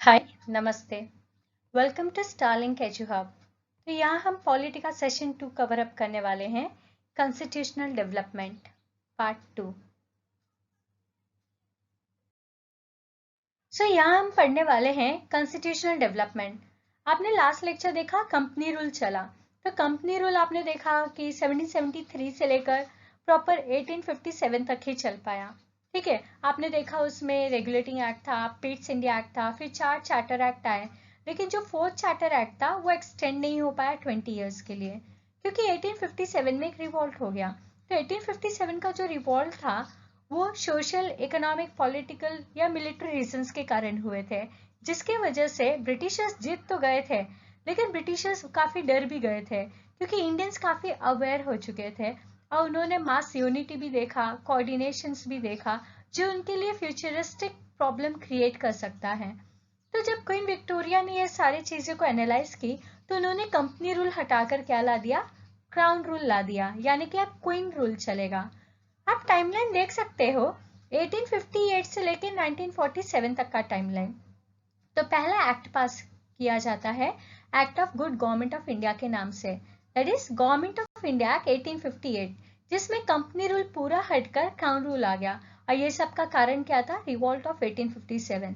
हाय, नमस्ते। Welcome to Starlink EduHub. तो यहाँ हम पॉलिटिका सेशन 2 कवर अप करने वाले हैं, कॉन्स्टिट्यूशनल डेवलपमेंट पार्ट 2। यहाँ हम पढ़ने वाले हैं कॉन्स्टिट्यूशनल डेवलपमेंट। आपने लास्ट लेक्चर देखा कंपनी रूल चला, तो कंपनी रूल आपने देखा कि 1773 से लेकर प्रॉपर 1857 तक ही चल पाया। ठीक है, आपने देखा उसमें रेगुलेटिंग एक्ट था, पिट्स इंडिया एक्ट था, फिर 4 चार्टर एक्ट आए, लेकिन जो 4th चार्टर एक्ट था वो एक्सटेंड नहीं हो पाया 20 ईयर्स के लिए, क्योंकि 1857 में एक रिवॉल्ट हो गया। तो 1857 का जो रिवॉल्ट था वो सोशल, इकोनॉमिक, पॉलिटिकल या मिलिट्री रीजंस के कारण हुए थे, जिसके वजह से ब्रिटिशर्स जीत तो गए थे, लेकिन ब्रिटिशर्स काफी डर भी गए थे, क्योंकि इंडियंस काफी अवेयर हो चुके थे और उन्होंने मास यूनिटी भी देखा, कोऑर्डिनेशंस भी देखा, जो उनके लिए फ्यूचरिस्टिक प्रॉब्लम क्रिएट कर सकता है। तो जब क्वीन विक्टोरिया ने ये सारी चीजें को एनालाइज की, तो उन्होंने कंपनी रूल हटाकर क्या ला दिया, क्राउन रूल ला दिया, यानी कि अब क्वीन रूल चलेगा। आप टाइमलाइन देख सकते हो, 1858 से लेकर 1947 तक का टाइमलाइन। तो पहला एक्ट पास किया जाता है act of good government of India के नाम से, that is government of India 1858, जिसमें कंपनी रूल पूरा हटकर क्राउन रूल आ गया। और ये सब का कारण क्या था, रिवॉल्ट ऑफ 1857।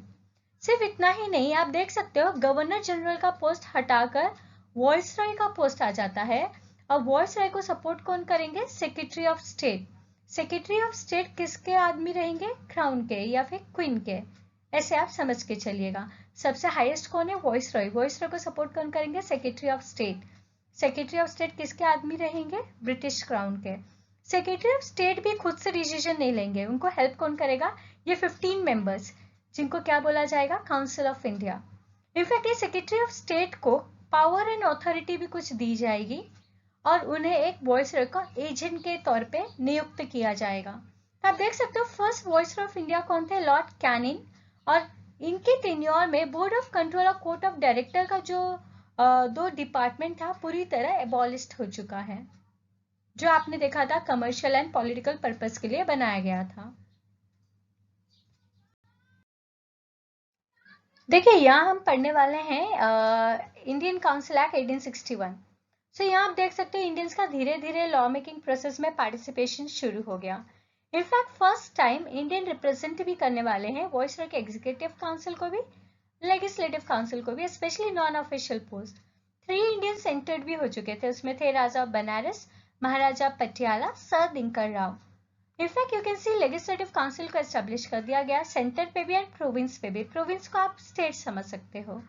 सिर्फ इतना ही नहीं, आप देख सकते हो गवर्नर जनरल का पोस्ट हटाकर वॉइसरॉय का पोस्ट आ जाता है, और वॉइसरॉय को सपोर्ट कौन करेंगे, secretary of state. Secretary of state किसके आदमी रहेंगे, क्राउन के या फिर क्वीन के, ऐसे आप समझ के चलिएगा। सबसे हाईएस्ट कौन है, वॉइसरॉय। वॉइसरॉय को सपोर्ट कौन करेंगे, secretary of state. Secretary of state किसके आदमी रहेंगे, ब्रिटिश क्राउन के। सेक्रेटरी ऑफ स्टेट भी खुद से डिसीजन नहीं लेंगे, उनको हेल्प कौन करेगा, ये 15 मेंबर्स, जिनको क्या बोला जाएगा, काउंसिल ऑफ इंडिया। इनफैक्ट ये सेक्रेटरी ऑफ स्टेट को पावर एंड ऑथोरिटी भी कुछ दी जाएगी, और उन्हें एक वॉइसरॉय का एजेंट के तौर पे नियुक्त किया जाएगा। तो आप देख सकते हो फर्स्ट वॉइसरॉय ऑफ इंडिया कौन थे, लॉर्ड कैनिंग, और इनके टेन्योर में बोर्ड ऑफ कंट्रोल और कोर्ट ऑफ डायरेक्टर का जो दो डिपार्टमेंट था पूरी तरह एबॉलिस्ट हो चुका है, जो आपने देखा था कमर्शियल एंड पॉलिटिकल पर्पस के लिए बनाया गया था। देखिए, यहाँ हम पढ़ने वाले हैं इंडियन काउंसिल एक्ट 1861। यहाँ आप देख सकते हो इंडियंस का धीरे धीरे लॉ मेकिंग प्रोसेस में पार्टिसिपेशन शुरू हो गया। In fact first time Indian represent भी करने वाले हैं वॉइसरॉय के एग्जीक्यूटिव काउंसिल को भी, लेजिस्लेटिव काउंसिल को भी, specially non official post. 3 Indians entered भी हो चुके थे, उसमें थे Raja Banaras, Maharaja Patiala, sir Dinkar Rao. In fact you can see legislative council को एस्टेब्लिश कर दिया गया, सेंटर पे भी एंड प्रोविंस पे भी। प्रोविंस को आप स्टेट समझ सकते हो।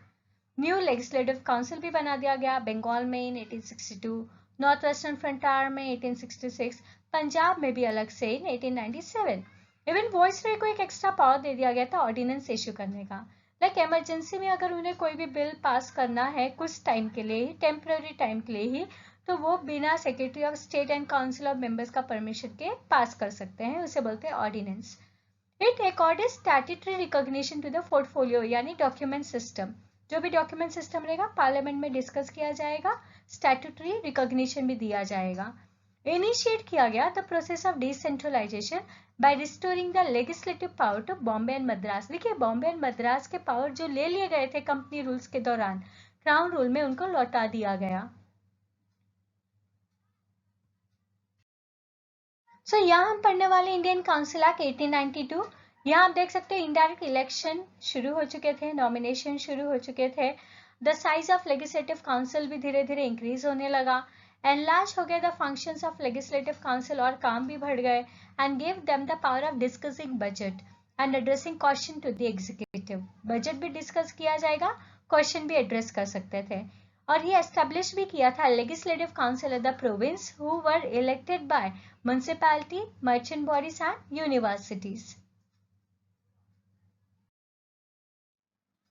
न्यू लेजिस्लेटिव काउंसिल भी बना दिया गया बंगाल में इन 1862, नॉर्थ वेस्टर्न फ्रंटियर में 1866, पंजाब में भी अलग से इन 1897। इवन वॉइसरॉय को एक एक्स्ट्रा पावर दे दिया गया था ऑर्डिनेंस इश्यू करने का। लाइक इमरजेंसी में अगर उन्हें कोई भी बिल पास करना है कुछ टाइम के लिए ही, टेम्पररी टाइम के लिए ही, तो वो बिना secretary of state and council of members का परमिशन के पास कर सकते हैं, उसे बोलते हैं ordinance. It according statutory recognition to the portfolio, यानी डॉक्यूमेंट सिस्टम। जो भी डॉक्यूमेंट सिस्टम रहेगा पार्लियामेंट में डिस्कस किया जाएगा, स्टैट्यूटरी रिकॉग्निशन भी दिया जाएगा। इनिशिएट किया गया the process of decentralisation by restoring the legislative power to Bombay and Madras. देखिए, बॉम्बे एंड मद्रास के पावर जो ले लिए गए थे कंपनी रूल्स के दौरान, क्राउन रूल में उनको लौटा दिया गया। यहाँ हम पढ़ने वाले इंडियन काउंसिल एक्ट 1892। यहाँ आप देख सकते हैं इनडायरेक्ट इलेक्शन शुरू हो चुके थे, नॉमिनेशन शुरू हो चुके थे, the size of legislative council भी धीरे धीरे इंक्रीज होने लगा, एनलार्ज हो गए the functions of legislative council, और काम भी बढ़ गए, and give them the power of discussing budget and addressing question to the executive. Budget भी डिस्कस किया जाएगा, क्वेश्चन भी एड्रेस कर सकते थे। और ये एस्टेब्लिश भी किया था legislative council at the province who were elected by municipality, merchant bodies and universities.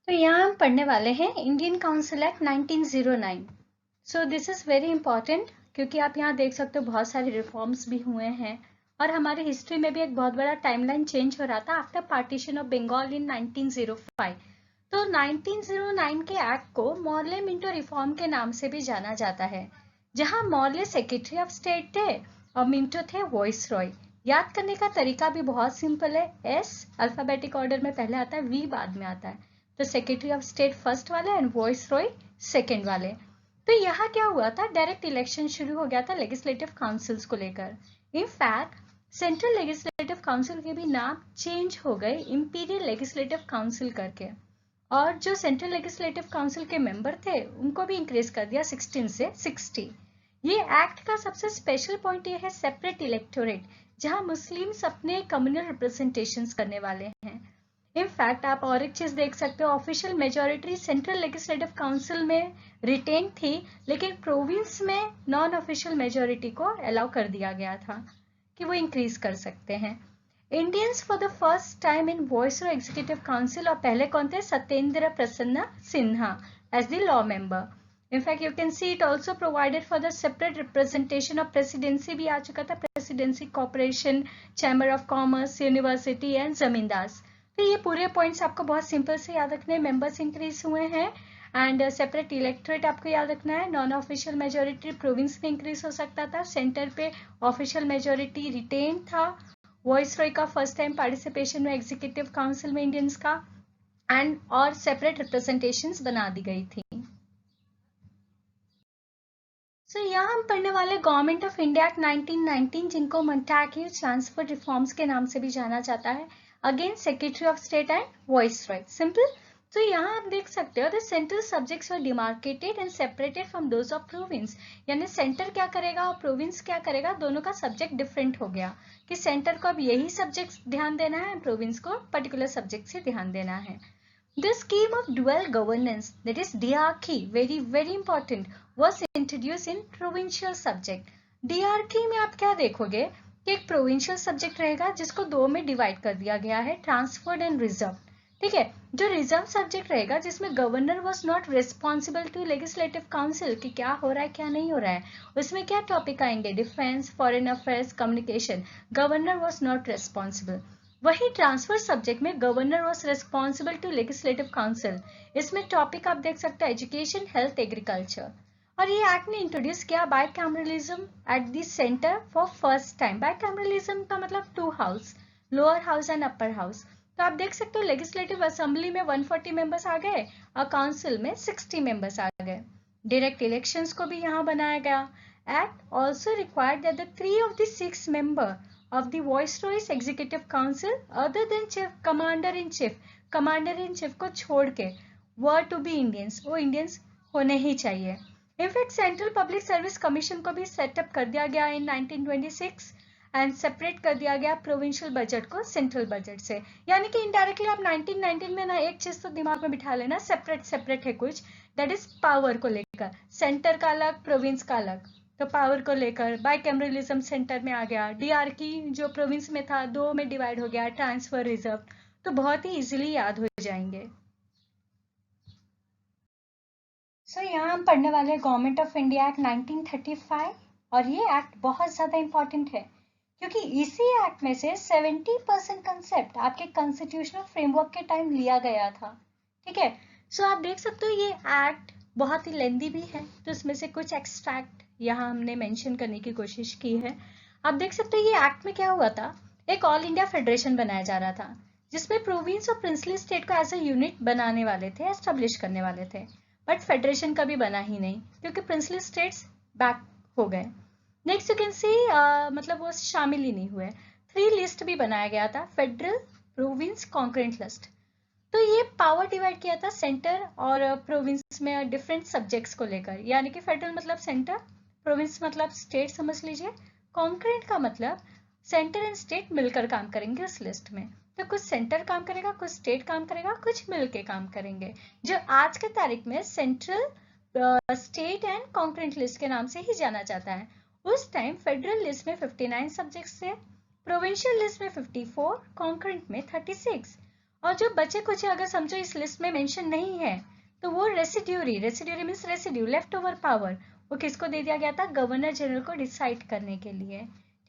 तो यहाँ हम पढ़ने वाले हैं Indian council act 1909। So this is very important, क्योंकि आप यहाँ देख सकते हो बहुत सारे रिफॉर्म्स भी हुए हैं, और हमारी हिस्ट्री में भी एक बहुत बड़ा टाइमलाइन चेंज हो रहा था आफ्टर पार्टीशन ऑफ बंगाल इन 1905। तो 1909 के एक्ट को मॉर्ले मिंटो रिफॉर्म के नाम से भी जाना जाता है, जहां मॉर्ले सेक्रेटरी ऑफ स्टेट थे और मिंटो थे वॉइसरॉय। याद करने का तरीका भी बहुत सिंपल है, एस अल्फाबेटिक ऑर्डर में पहले आता है, वी बाद में आता है। तो सेक्रेटरी ऑफ स्टेट फर्स्ट वाले एंड वॉइस रॉय सेकेंड वाले। तो यहाँ क्या हुआ था, डायरेक्ट इलेक्शन शुरू हो गया था लेजिस्लेटिव काउंसिल्स को लेकर। इनफैक्ट सेंट्रल लेजिस्लेटिव काउंसिल के भी नाम चेंज हो गए इंपीरियल लेजिस्लेटिव काउंसिल करके, और जो सेंट्रल लेजिस्लेटिव काउंसिल के मेंबर थे उनको भी इंक्रीज कर दिया 16 से 60। ये एक्ट का सबसे स्पेशल पॉइंट ये है सेपरेट इलेक्टोरेट, जहां मुस्लिम्स अपने कम्युनल रिप्रेजेंटेशंस करने वाले हैं। इनफैक्ट आप और एक चीज देख सकते हो, official majority central legislative council में रिटेन थी, लेकिन प्रोविंस में नॉन ऑफिशियल मेजोरिटी को अलाउ कर दिया गया था कि वो इंक्रीज कर सकते हैं। Indians for the first time in viceroy executive council, और पहले कौन थे, Satyendra Prasanna Sinha as the law member. In fact you can see it also provided for the separate representation of presidency भी आ चुका था, presidency, corporation, chamber of commerce, university and zamindars. तो ये पूरे पॉइंट्स आपको बहुत सिंपल से याद रखने हैं। मेंबर्स इंक्रीज हुए हैं एंड सेपरेट इलेक्टोरेट आपको याद रखना है। नॉन ऑफिशियल मेजोरिटी प्रोविंस में इंक्रीज हो सकता था, सेंटर पे ऑफिशियल मेजोरिटी रिटेन था, वॉइसरॉय का फर्स्ट टाइम पार्टिसिपेशन में एग्जीक्यूटिव काउंसिल में इंडियंस का, एंड और सेपरेट रिप्रेजेंटेशंस बना दी गई थी। सो यहाँ हम पढ़ने वाले गवर्नमेंट ऑफ इंडिया एक्ट 1919, जिनको मोंटाग्यू ट्रांसफर रिफॉर्म्स के नाम से भी जाना जाता है। Again secretary of state and viceroy, simple. तो यहाँ आप देख सकते हो the central subjects were demarcated and separated from those of province, यानी सेंटर क्या करेगा और प्रोविंस क्या करेगा, दोनों का सब्जेक्ट डिफरेंट हो गया कि सेंटर को अब यही सब्जेक्ट ध्यान देना है, प्रोविंस को पर्टिकुलर सब्जेक्ट से ध्यान देना है। The scheme of dual governance, that is diarchy, very important, was introduced in provincial subject. Diarchy में आप क्या देखोगे कि एक provincial subject रहेगा जिसको दो में डिवाइड कर दिया गया है, transferred and reserved। ठीक है, जो रिजर्व सब्जेक्ट रहेगा जिसमें governor was not responsible to legislative council कि क्या हो रहा है क्या नहीं हो रहा है, उसमें क्या टॉपिक आएंगे, defence, foreign affairs, communication, governor was not responsible. वही ट्रांसफर सब्जेक्ट में governor was responsible to legislative council. इसमें टॉपिक आप देख सकते हैं एजुकेशन, हेल्थ, एग्रीकल्चर। और ये एक्ट ने इंट्रोड्यूस किया bicameralism at the centre for first time. Bicameralism का मतलब two house, lower house and upper house. तो आप देख सकते हो लेजिस्लेटिव असेंबली में 140 मेंबर्स आ गए और काउंसिल में 60 मेंबर्स आ गए। डायरेक्ट इलेक्शंस को भी यहाँ बनाया गया। Act also required that the 3 of the 6 members of the Viceroy's Executive Council other than Chief Commander in Chief को छोड़ के were to be Indians, वो Indians होने ही चाहिए। In fact central public service commission को भी सेटअप कर दिया गया इन 1926 एंड सेपरेट कर दिया गया प्रोविंशियल बजट को सेंट्रल बजट से। यानी कि इनडायरेक्टली आप 1919 में ना एक चीज तो दिमाग में बिठा लेना, सेपरेट है कुछ, दैट इज पावर को लेकर, सेंटर का अलग, प्रोविंस का अलग। तो पावर को लेकर बाइकैमरलिज्म सेंटर में आ गया, डीआरकी जो प्रोविंस में था दो में डिवाइड हो गया, ट्रांसफर, रिजर्व, तो बहुत ही इजीली याद हो जाएंगे। सो यहाँ हम पढ़ने वाले गवर्नमेंट ऑफ इंडिया एक्ट 1935, और ये एक्ट बहुत ज्यादा इंपॉर्टेंट है क्योंकि इसी एक्ट में से 70% कंसेप्ट आपके कॉन्स्टिट्यूशनल फ्रेमवर्क के टाइम लिया गया था। ठीक है, सो आप देख सकते हो ये एक्ट बहुत ही लेंदी भी है, तो इसमें से कुछ एक्सट्रैक्ट यहाँ हमने मेंशन करने की कोशिश की है। आप देख सकते हो ये एक्ट में क्या हुआ था, एक ऑल इंडिया फेडरेशन बनाया जा रहा था जिसमें प्रोविंस और प्रिंसली स्टेट को एज ए यूनिट बनाने वाले थे, एस्टेब्लिश करने वाले थे, बट फेडरेशन का भी बना ही नहीं क्योंकि प्रिंसली स्टेट्स बैक हो गए। नेक्स्ट यू कैन सी मतलब वो शामिल ही नहीं हुए। 3 लिस्ट भी बनाया गया था, फेडरल, प्रोविंस, कॉन्करेंट लिस्ट। तो ये पावर डिवाइड किया था सेंटर और प्रोविंस में डिफरेंट सब्जेक्ट्स को लेकर, यानी कि फेडरल मतलब सेंटर, प्रोविंस मतलब स्टेट समझ लीजिए, कॉन्करेंट का मतलब सेंटर एंड स्टेट मिलकर काम करेंगे उस लिस्ट में। तो कुछ सेंटर काम करेगा, कुछ स्टेट काम करेगा, कुछ मिलके काम करेंगे, जो आज के तारीख में central state and concurrent list के नाम से ही जाना जाता है। उस टाइम फेडरल लिस्ट में 59 सब्जेक्ट्स थे, प्रोविंशियल लिस्ट में 54, कॉन्करेंट में 36, और जो बचे कुछ अगर समझो इस लिस्ट में मेंशन नहीं है तो वो residuary means residue, left over power, वो किसको दे दिया गया था, गवर्नर जनरल को डिसाइड करने के लिए।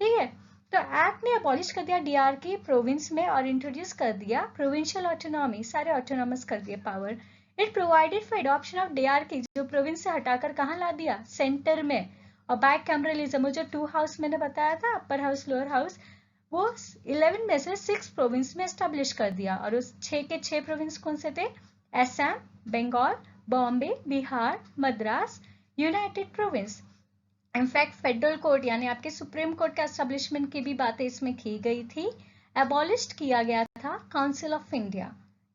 ठीक है, तो एक्ट ने अबॉलिश कर दिया डीआरकी प्रोविंस में और इंट्रोड्यूस कर दिया प्रोविंशियल ऑटोनॉमी, सारे ऑटोनॉमस कर दिए power. It provided for adoption of dyarchy, जो प्रोविंस से हटाकर कहाँ ला दिया, सेंटर में। और बाइकैमरलिज्म जो 2 हाउस मैंने बताया था, अपर हाउस, लोअर हाउस, वो 11 में से 6 प्रोविंस में एस्टेब्लिश कर दिया, और उस 6 के 6 प्रोविंस कौन से थे, Assam, Bengal, Bombay, Bihar, Madras, united province. In fact federal court यानी आपके सुप्रीम कोर्ट का एस्टेब्लिशमेंट की भी बातें इसमें की गई थी। एबॉलिश किया गया था काउंसिल ऑफ इंडिया,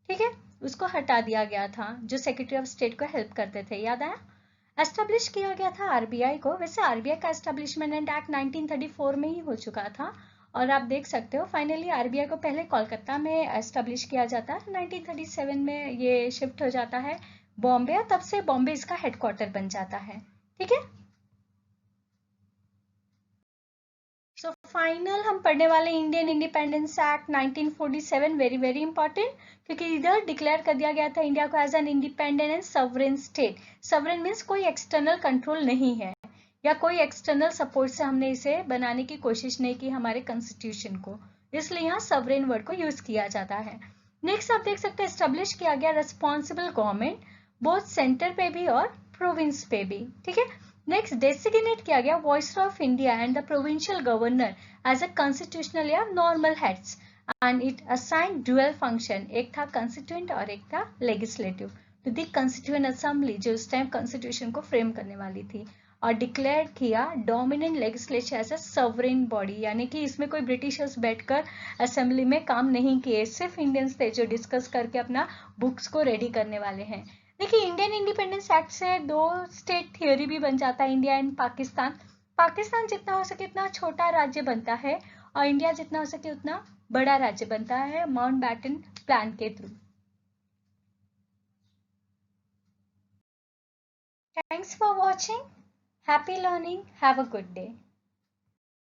ठीक है, उसको हटा दिया गया था, जो सेक्रेटरी ऑफ स्टेट को हेल्प करते थे, याद आया। एस्टेब्लिश किया गया था आरबीआई को। वैसे आरबीआई का एस्टेब्लिशमेंट एक्ट 1934 में ही हो चुका था, और आप देख सकते हो फाइनली आरबीआई को पहले कोलकाता में एस्टेब्लिश किया जाता है, 1937 में ये शिफ्ट हो जाता है बॉम्बे, और तब से बॉम्बे इसका हेडक्वार्टर बन जाता है, ठीक है। सो फाइनल हम पढ़ने वाले Indian independence act 1947, very very important, क्योंकि इधर डिक्लेयर कर दिया गया था इंडिया को as an independent and sovereign state. Sovereign means कोई एक्सटर्नल कंट्रोल नहीं है, या कोई एक्सटर्नल सपोर्ट से हमने इसे बनाने की कोशिश नहीं की हमारे कॉन्स्टिट्यूशन को, इसलिए यहाँ सॉवरेन वर्ड को यूज किया जाता है। नेक्स्ट आप देख सकते हैं एस्टेब्लिश किया गया रिस्पॉन्सिबल गवर्नमेंट, बोथ सेंटर पे भी और प्रोविंस पे भी, ठीक है। नेक्स्ट डेसिग्नेट किया गया viceroy of India and the provincial governor as a constitutional या normal heads, and it assign dual function, एक था कॉन्स्टिट्यूएंट और एक था legislative, to the constituent assembly जो उस टाइम कॉन्स्टिट्यूशन को फ्रेम करने वाली थी, और डिक्लेयर किया dominant legislature as a sovereign body, यानी कि इसमें कोई ब्रिटिशर्स बैठकर असेंबली में काम नहीं किए, सिर्फ इंडियंस थे जो डिस्कस करके अपना बुक्स को रेडी करने वाले हैं। देखिए इंडियन इंडिपेंडेंस एक्ट से दो स्टेट थियोरी भी बन जाता है, इंडिया एंड पाकिस्तान। पाकिस्तान जितना हो सके उतना छोटा राज्य बनता है, और इंडिया जितना हो सके उतना बड़ा राज्य बनता है माउंटबैटन प्लान के through. Thanks for watching, happy learning, have a good day.